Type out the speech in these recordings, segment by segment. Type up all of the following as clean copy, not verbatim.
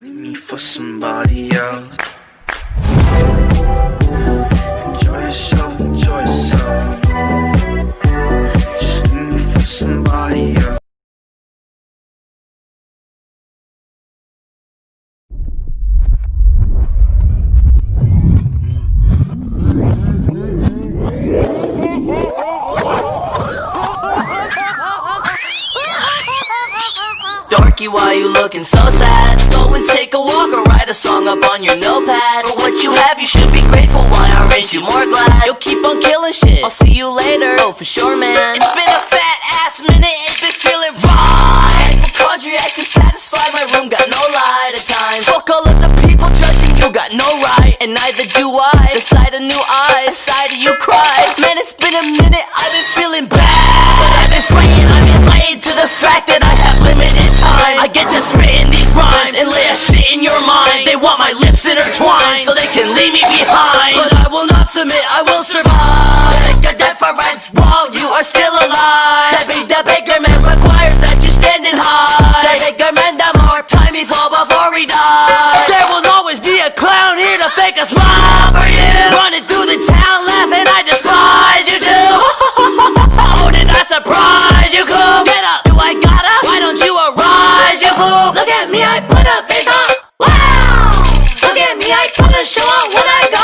Me for somebody else. Enjoy yourself, enjoy yourself. Just leave me for somebody else. Dorky, why you looking so sad? Go and take a walk or write a song up on your notepad. For what you have, you should be grateful. Why aren't you more glad? You'll keep on killing shit. I'll see you later. Oh, for sure, man. It's been a fat ass minute. It's been feeling right. Hypochondriac to satisfy my room. Got no light at times. Fuck all of the people judging you. Got no right, and neither do I. The sight of new eyes, the sight of you cries. Man, it's been a minute. I've been feeling bad, but I've been fighting. I'm enlightened to the fact that I have limited time. I get to spit in these rhymes and lay a shit in your mind. They want my lips intertwined so they can leave me behind. But I will not submit, I will survive. The deference while you are still alive. The bigger man requires that you standing high. The bigger man, the more time he fall before he dies. There will always be a clown here to fake a smile for you. Running through the town laughing, I despise you do. Oh, did I surprise you, cool? Get up, do I gotta? Why don't you arise, you fool? Look at me, I put a face on. Wow! Look at me, I put a show on when I go.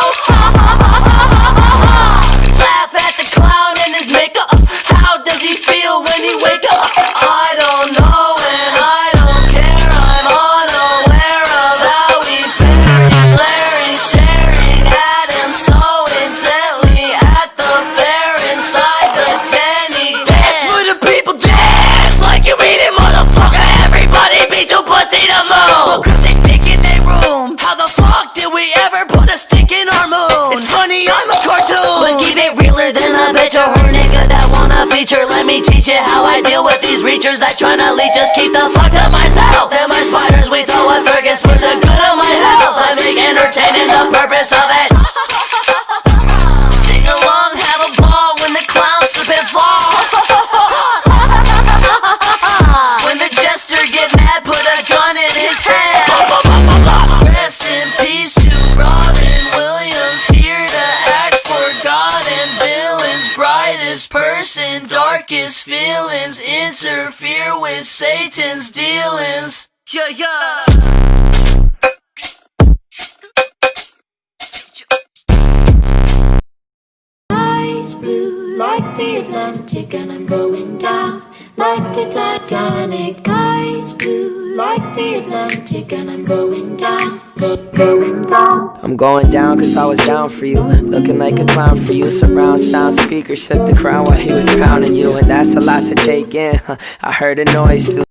Laugh at the clown in his makeup. How does he feel when he wake up? I don't know and I don't care. I'm unaware of how he faring, glaring, staring at him so intently at the fair inside the tent. He dance for the people, dance like you mean it, motherfucker. Everybody beat your pussy to move. Look, they think in their room. How the fuck did we ever put a stick in our moon? It's funny, I'm a cartoon, but keep it realer than a bitch or her nigga that wanna feature. Let me teach you how I deal with these reachers that tryna leech us. Keep the fuck to myself and my spiders. We throw a circus for the good of my health. I make entertaining the purpose of it. Sing along, have a ball when the clowns slip and fall. When the jester get mad, put a gun in his hand. Rest in peace to Robin Williams, here to act for God and villains. Brightest person, darkest feelings, interfere with Satan's dealings. Yeah. Eyes blue like the Atlantic, and I'm going down like the Titanic. Eyes blue like the Atlantic, and I'm going down, going down. I'm going down cause I was down for you. Looking like a clown for you. Surround sound speakers shook the crowd while he was pounding you. And that's a lot to take in. I heard a noise through